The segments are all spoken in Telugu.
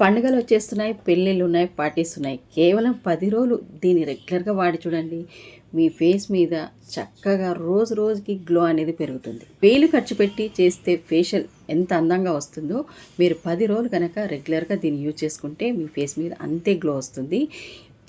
పండుగలు వచ్చేస్తున్నాయి, పెళ్ళిళ్ళు ఉన్నాయి, పార్టీస్ ఉన్నాయి. కేవలం 10 రోజులు దీన్ని రెగ్యులర్‌గా వాడి చూడండి. మీ ఫేస్ మీద చక్కగా రోజు రోజుకి గ్లో అనేది పెరుగుతుంది. వేలు ఖర్చు పెట్టి చేస్తే ఫేషియల్ ఎంత అందంగా వస్తుందో, మీరు 10 రోజులు కనుక రెగ్యులర్‌గా దీన్ని యూజ్ చేసుకుంటే మీ ఫేస్ మీద అంతే గ్లో వస్తుంది.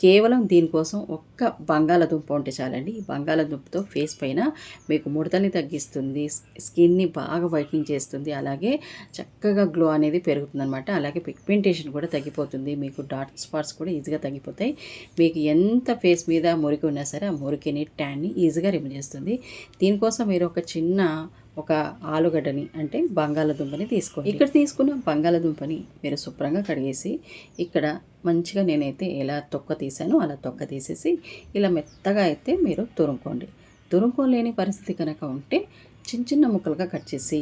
కేవలం దీనికోసం ఒక్క బంగాళాదుంప ఉంటే చాలండి. ఈ బంగాళాదుంపతో ఫేస్ పైన మీకు ముడతల్ని తగ్గిస్తుంది, స్కిన్ని బాగా వైట్నింగ్ చేస్తుంది, అలాగే చక్కగా గ్లో అనేది పెరుగుతుందనమాట. అలాగే పిగ్మెంటేషన్ కూడా తగ్గిపోతుంది, మీకు డార్క్ స్పాట్స్ కూడా ఈజీగా తగ్గిపోతాయి. మీకు ఎంత ఫేస్ మీద మురికి ఉన్నా సరే ఆ మురికిని, ట్యాన్ని ఈజీగా రిమూవ్ చేస్తుంది. దీనికోసం మీరు ఒక ఆలుగడ్డని అంటే బంగాళాదుంపని తీసుకోండి. ఇక్కడ తీసుకున్న బంగాళాదుంపని మీరు శుభ్రంగా కడిగేసి ఇక్కడ మంచిగా నేనైతే ఎలా తొక్క తీసానో అలా తొక్క తీసేసి ఇలా మెత్తగా అయితే మీరు తురుముకోలేని పరిస్థితి కనుక ఉంటే చిన్న చిన్న ముక్కలుగా కట్ చేసి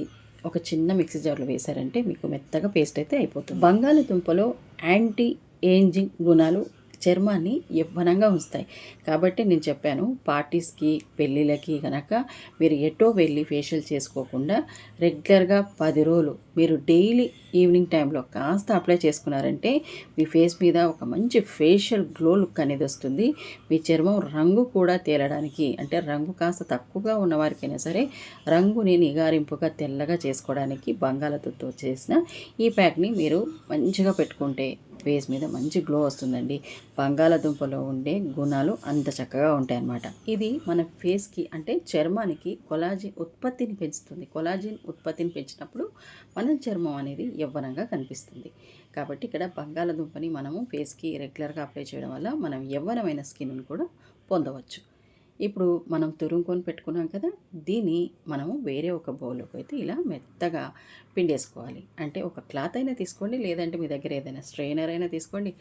ఒక చిన్న మిక్సీ జార్లో వేశారంటే మీకు మెత్తగా పేస్ట్ అయితే అయిపోతుంది. బంగాళాదుంపలో యాంటీ ఏజింగ్ గుణాలు చర్మాన్ని యవ్వనంగా ఉంచుతాయి. కాబట్టి నేను చెప్పాను, పార్టీస్కి, పెళ్ళిళ్ళకి కనుక మీరు ఎటో వెళ్ళి ఫేషియల్ చేసుకోకుండా రెగ్యులర్గా 10 రోజులు మీరు డైలీ ఈవినింగ్ టైంలో కాస్త అప్లై చేసుకున్నారంటే మీ ఫేస్ మీద ఒక మంచి ఫేషియల్ గ్లో లుక్ అనేది వస్తుంది. మీ చర్మం రంగు కూడా తేలడానికి, అంటే రంగు కాస్త తక్కువగా ఉన్నవారికైనా సరే రంగుని నిగారింపుగా తెల్లగా చేసుకోవడానికి బంగాళాదుంపతో చేసిన ఈ ప్యాక్ని మీరు మంచిగా పెట్టుకుంటే ఫేస్ మీద మంచి గ్లో వస్తుందండి. బంగాళాదుంపలో ఉండే గుణాలు అంత చక్కగా ఉంటాయన్నమాట. ఇది మన ఫేస్కి అంటే చర్మానికి కొలాజిన్ ఉత్పత్తిని పెంచుతుంది. కొలాజిన్ ఉత్పత్తిని పెంచినప్పుడు మన చర్మం అనేది యవ్వనంగా కనిపిస్తుంది. కాబట్టి ఇక్కడ బంగాళాదుంపని మనము ఫేస్కి రెగ్యులర్గా అప్లై చేయడం వల్ల మనం యవ్వనమైన స్కిన్ను కూడా పొందవచ్చు. ఇప్పుడు మనం తురుముకొని పెట్టుకున్నాం కదా, దీన్ని మనము వేరే ఒక బౌల్లోకి అయితే ఇలా మెత్తగా పిండేసుకోవాలి. అంటే ఒక క్లాత్ అయినా తీసుకోండి, లేదంటే మీ దగ్గర ఏదైనా స్ట్రైనర్ అయినా తీసుకోండి.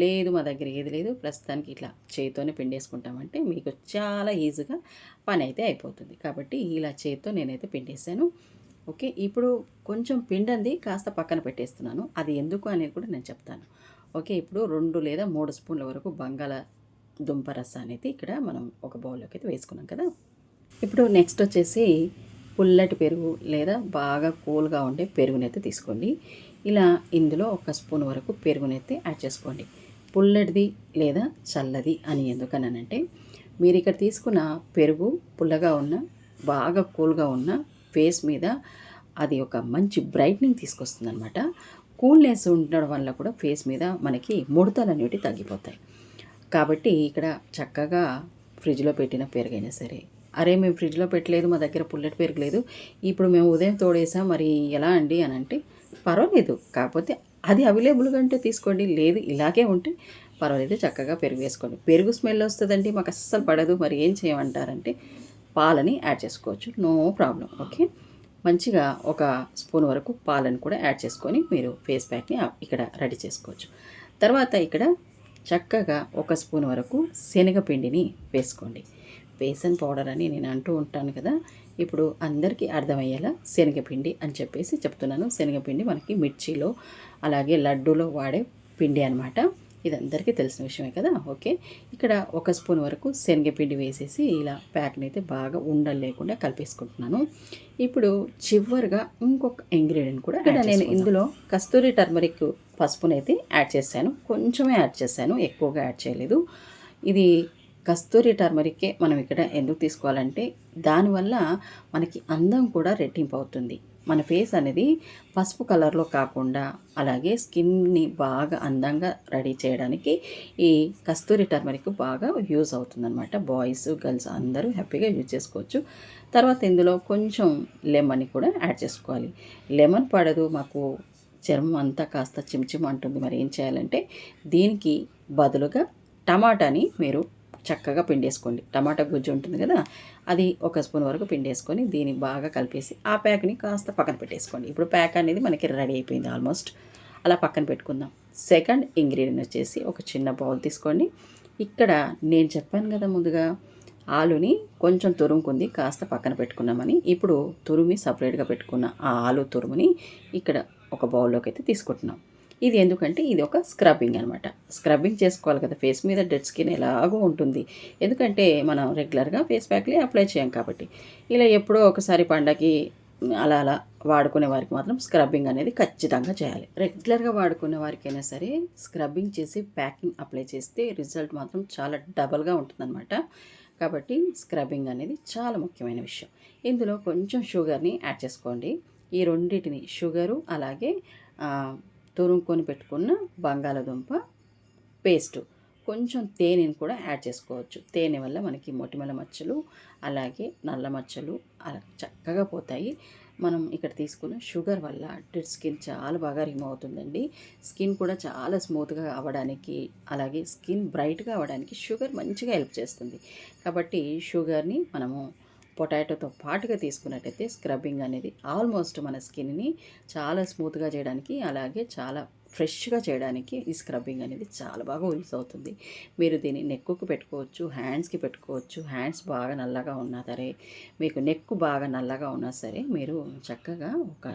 లేదు మా దగ్గర ఏది లేదు, ప్రస్తుతానికి ఇట్లా చేతితోనే పిండేసుకుంటామంటే మీకు చాలా ఈజీగా పని అయితే అయిపోతుంది. కాబట్టి ఇలా చేతితో నేనైతే పిండేసాను. ఓకే, ఇప్పుడు కొంచెం పిండంది కాస్త పక్కన పెట్టేస్తున్నాను. అది ఎందుకు అనేది కూడా నేను చెప్తాను. ఓకే, ఇప్పుడు 2 లేదా 3 స్పూన్ల వరకు దుంప రసాన్ని అయితే ఇక్కడ మనం ఒక బౌల్లోకి అయితే వేసుకున్నాం కదా. ఇప్పుడు నెక్స్ట్ వచ్చేసి పుల్లటి పెరుగు లేదా బాగా కూల్గా ఉండే పెరుగునైతే తీసుకోండి. ఇలా ఇందులో 1 స్పూన్ వరకు పెరుగునైతే యాడ్ చేసుకోండి. పుల్లటిది లేదా చల్లది అని ఎందుకన్నానంటే, మీరు ఇక్కడ తీసుకున్న పెరుగు పుల్లగా ఉన్న, బాగా కూల్గా ఉన్న ఫేస్ మీద అది ఒక మంచి బ్రైట్నింగ్ తీసుకొస్తుంది అనమాట. కూల్నెస్ ఉండడం వల్ల కూడా ఫేస్ మీద మనకి ముడతలు అనేవి తగ్గిపోతాయి. కాబట్టి ఇక్కడ చక్కగా ఫ్రిడ్జ్లో పెట్టిన పెరుగైనా సరే, అరే మేము ఫ్రిడ్జ్లో పెట్టలేదు, మా దగ్గర పుల్లటి పెరుగు లేదు, ఇప్పుడు మేము ఉదయం తోడేసాం, మరి ఎలా అండి అని అంటే పర్వాలేదు. కాకపోతే అది అవైలబుల్గా ఉంటే తీసుకోండి, లేదు ఇలాగే ఉంటే పర్వాలేదు, చక్కగా పెరుగు వేసుకోండి. పెరుగు స్మెల్ వస్తుందండి, మాకు అస్సలు పడదు, మరి ఏం చేయమంటారంటే పాలని యాడ్ చేసుకోవచ్చు, నో ప్రాబ్లం. ఓకే, మంచిగా 1 స్పూన్ వరకు పాలను కూడా యాడ్ చేసుకొని మీరు ఫేస్ ప్యాక్ని ఇక్కడ రెడీ చేసుకోవచ్చు. తర్వాత ఇక్కడ చక్కగా 1 స్పూన్ వరకు శనగపిండిని వేసుకోండి. బేసన్ పౌడర్ అని నేను అంటూ ఉంటాను కదా, ఇప్పుడు అందరికీ అర్థమయ్యేలా శనగపిండి అని చెప్పేసి చెప్తున్నాను. శనగపిండి మనకి మిర్చిలో అలాగే లడ్డూలో వాడే పిండి అనమాట. ఇది అందరికీ తెలిసిన విషయమే కదా. ఓకే, ఇక్కడ 1 స్పూన్ వరకు శనగపిండి వేసేసి ఇలా ప్యాక్ని అయితే బాగా ఉండలు లేకుండా కలిపేసుకుంటున్నాను. ఇప్పుడు చివరిగా ఇంకొక ఇంగ్రీడియంట్ కూడా ఇక్కడ నేను ఇందులో కస్తూరి టర్మరిక్ పసుపునైతే యాడ్ చేశాను. కొంచెమే యాడ్ చేశాను, ఎక్కువగా యాడ్ చేయలేదు. ఇది కస్తూరి టర్మరిక్కే మనం ఇక్కడ ఎందుకు తీసుకోవాలంటే దానివల్ల మనకి అందం కూడా రెట్టింపు అవుతుంది. మన ఫేస్ అనేది పసుపు కలర్లో కాకుండా అలాగే స్కిన్ని బాగా అందంగా రెడీ చేయడానికి ఈ కస్తూరి టర్మరిక్ బాగా యూజ్ అవుతుందన్నమాట. బాయ్స్, గర్ల్స్ అందరూ హ్యాపీగా యూజ్ చేసుకోవచ్చు. తర్వాత ఇందులో కొంచెం లెమన్ కూడా యాడ్ చేసుకోవాలి. లెమన్ పడదు, మాకు చర్మం అంతా కాస్త చిమ్చిమ్ అంటుంది, మరి ఏం చేయాలంటే దీనికి బదులుగా టమాటాని మీరు చక్కగా పిండేసుకోండి. టమాటా గుజ్జు ఉంటుంది కదా, అది 1 స్పూన్ వరకు పిండేసుకొని దీన్ని బాగా కలిపేసి ఆ ప్యాక్ని కాస్త పక్కన పెట్టేసుకోండి. ఇప్పుడు ప్యాక్ అనేది మనకి రెడీ అయిపోయింది ఆల్మోస్ట్. అలా పక్కన పెట్టుకుందాం. సెకండ్ ఇంగ్రీడియంట్ వచ్చేసి ఒక చిన్న బౌల్ తీసుకోండి. ఇక్కడ నేను చెప్పాను కదా ముందుగా, ఆలుని కొంచెం తురుముకుంది కాస్త పక్కన పెట్టుకున్నామని. ఇప్పుడు తురుమి సపరేట్గా పెట్టుకున్న ఆ ఆలు తురుముని ఇక్కడ ఒక బౌల్లోకి అయితే తీసుకుంటున్నాం. ఇది ఎందుకంటే ఇది ఒక స్క్రబ్బింగ్ అనమాట. స్క్రబ్బింగ్ చేసుకోవాలి కదా, ఫేస్ మీద డెడ్ స్కిన్ ఎలాగో ఉంటుంది. ఎందుకంటే మనం రెగ్యులర్గా ఫేస్ ప్యాక్లే అప్లై చేయం కాబట్టి ఇలా ఎప్పుడో ఒకసారి పండగకి అలా అలా వాడుకునే వారికి మాత్రం స్క్రబ్బింగ్ అనేది ఖచ్చితంగా చేయాలి. రెగ్యులర్గా వాడుకునే వారికైనా సరే స్క్రబ్బింగ్ చేసి ప్యాకింగ్ అప్లై చేస్తే రిజల్ట్ మాత్రం చాలా డబల్గా ఉంటుందన్నమాట. కాబట్టి స్క్రబ్బింగ్ అనేది చాలా ముఖ్యమైన విషయం. ఇందులో కొంచెం షుగర్ని యాడ్ చేసుకోండి. ఈ రెండింటిని షుగరు అలాగే తురుముకొని పెట్టుకున్న బంగాళదుంప పేస్టు, కొంచెం తేనెని కూడా యాడ్ చేసుకోవచ్చు. తేనె వల్ల మనకి మొటిమల మచ్చలు అలాగే నల్ల మచ్చలు అలా చక్కగా పోతాయి. మనం ఇక్కడ తీసుకున్న షుగర్ వల్ల డెడ్ స్కిన్ చాలా బాగా రిమూవ్ అవుతుందండి. స్కిన్ కూడా చాలా స్మూత్గా అవ్వడానికి అలాగే స్కిన్ బ్రైట్గా అవ్వడానికి షుగర్ మంచిగా హెల్ప్ చేస్తుంది. కాబట్టి షుగర్ని మనము పొటాటోతో పాటుగా తీసుకున్నట్టయితే స్క్రబ్బింగ్ అనేది ఆల్మోస్ట్ మన స్కిన్ని చాలా స్మూత్గా చేయడానికి అలాగే చాలా ఫ్రెష్గా చేయడానికి ఈ స్క్రబ్బింగ్ అనేది చాలా బాగా యూస్ అవుతుంది. మీరు దీన్ని నెక్కుకు పెట్టుకోవచ్చు, హ్యాండ్స్కి పెట్టుకోవచ్చు. హ్యాండ్స్ బాగా నల్లగా ఉన్నా సరే, మీకు నెక్ బాగా నల్లగా ఉన్నా సరే మీరు చక్కగా ఒక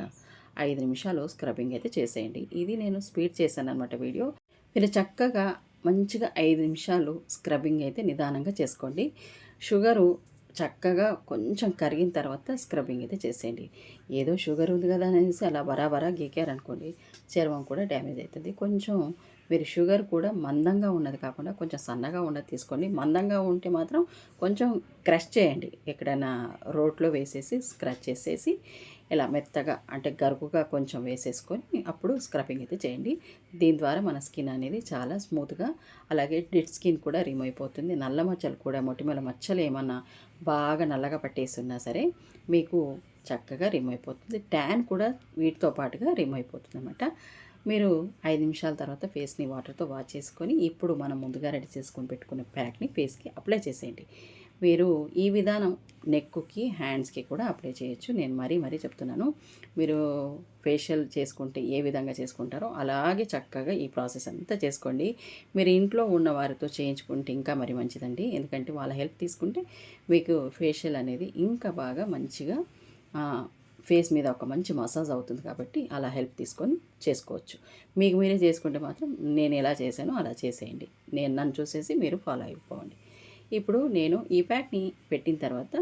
5 నిమిషాలు స్క్రబ్బింగ్ అయితే చేసేయండి. ఇది నేను స్పీడ్ చేశాను అనమాట వీడియో. మీరు చక్కగా మంచిగా 5 నిమిషాలు స్క్రబ్బింగ్ అయితే నిదానంగా చేసుకోండి. షుగరు చక్కగా కొంచెం కరిగిన తర్వాత స్క్రబ్బింగ్ అయితే చేసేయండి. ఏదో షుగర్ ఉంది కదా అనేసి అలా బరాబరా గీకారనుకోండి చర్మం కూడా డ్యామేజ్ అవుతుంది. కొంచెం మీరు షుగర్ కూడా మందంగా ఉన్నది కాకుండా కొంచెం సన్నగా ఉన్నది తీసుకోండి. మందంగా ఉంటే మాత్రం కొంచెం క్రష్ చేయండి. ఎక్కడైనా రోట్లో వేసేసి స్క్రచ్ చేసేసి ఇలా మెత్తగా అంటే గరుకుగా కొంచెం వేసేసుకొని అప్పుడు స్క్రబ్బింగ్ అయితే చేయండి. దీని ద్వారా మన స్కిన్ అనేది చాలా స్మూత్గా అలాగే డెడ్ స్కిన్ కూడా రిమూవ్ అయిపోతుంది. నల్ల మచ్చలు కూడా మొటిమల మచ్చలు ఏమన్నా బాగా నల్లగా పట్టేసి ఉన్నా సరే మీకు చక్కగా రిమూవ్ అయిపోతుంది. ట్యాన్ కూడా వీటితో పాటుగా రిమూవ్ అయిపోతుంది అన్నమాట. మీరు 5 నిమిషాల తర్వాత ఫేస్ని వాటర్తో వాష్ చేసుకొని ఇప్పుడు మనం ముందుగా రెడీ చేసుకొని పెట్టుకున్న ప్యాక్ని ఫేస్కి అప్లై చేసేయండి. మీరు ఈ విధానం నెక్కి హ్యాండ్స్కి కూడా అప్లై చేయొచ్చు. నేను మరీ చెప్తున్నాను. మీరు ఫేషియల్ చేసుకుంటే ఏ విధంగా చేసుకుంటారో అలాగే చక్కగా ఈ ప్రాసెస్ అంతా చేసుకోండి. మీరు ఇంట్లో ఉన్న వారితో చేయించుకుంటే ఇంకా మరి మంచిదండి. ఎందుకంటే వాళ్ళ హెల్ప్ తీసుకుంటే మీకు ఫేషియల్ అనేది ఇంకా బాగా మంచిగా ఫేస్ మీద ఒక మంచి మసాజ్ అవుతుంది. కాబట్టి అలా హెల్ప్ తీసుకొని చేసుకోవచ్చు. మీకు మీరే చేసుకుంటే మాత్రం నేను ఎలా చేశానో అలా చేసేయండి. నన్ను చూసేసి మీరు ఫాలో అయిపోండి. ఇప్పుడు నేను ఈ ప్యాక్ని పెట్టిన తర్వాత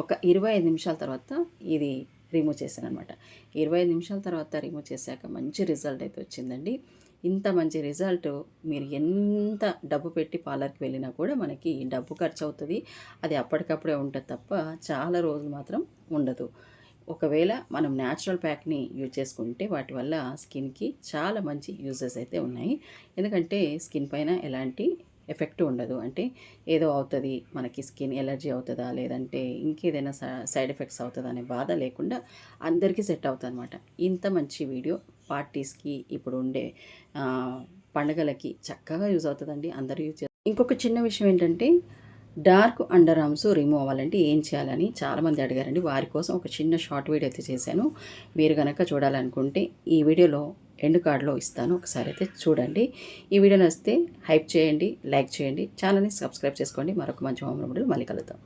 ఒక 25 నిమిషాల తర్వాత ఇది రిమూవ్ చేశాను అనమాట. 25 నిమిషాల తర్వాత రిమూవ్ చేశాక మంచి రిజల్ట్ అయితే వచ్చిందండి. ఇంత మంచి రిజల్ట్ మీరు ఎంత డబ్బు పెట్టి పార్లర్కి వెళ్ళినా కూడా మనకి డబ్బు ఖర్చు అవుతుంది. అది అప్పటికప్పుడే ఉంటుంది తప్ప చాలా రోజులు మాత్రం ఉండదు. ఒకవేళ మనం న్యాచురల్ ప్యాక్ని యూజ్ చేసుకుంటే వాటి వల్ల స్కిన్కి చాలా మంచి యూజెస్ అయితే ఉన్నాయి. ఎందుకంటే స్కిన్ పైన ఎలాంటి ఎఫెక్ట్ ఉండదు. అంటే ఏదో అవుతుంది మనకి స్కిన్ ఎలర్జీ అవుతుందా లేదంటే ఇంకేదైనా సైడ్ ఎఫెక్ట్స్ అవుతుందా అనే బాధ లేకుండా అందరికీ సెట్ అవుతుంది అనమాట. ఇంత మంచి వీడియో పార్టీస్కి ఇప్పుడు ఉండే పండుగలకి చక్కగా యూజ్ అవుతుందండి. అందరూ యూజ్ చేస్తారు. ఇంకొక చిన్న విషయం ఏంటంటే డార్క్ అండర్ ఆర్మ్స్ రిమూవ్ అవ్వాలంటే ఏం చేయాలని చాలామంది అడిగారండి. వారి కోసం ఒక చిన్న షార్ట్ వీడియో అయితే చేశాను. మీరు కనుక చూడాలనుకుంటే ఈ వీడియోలో ఎండ్ కార్డ్లో ఇస్తాను, ఒకసారి అయితే చూడండి. ఈ వీడియో నచ్చితే హైప్ చేయండి, లైక్ చేయండి, ఛానల్ని సబ్స్క్రైబ్ చేసుకోండి. మరొక మంచి హోమ్ రెమెడీలో మళ్ళీ కలుద్దాం.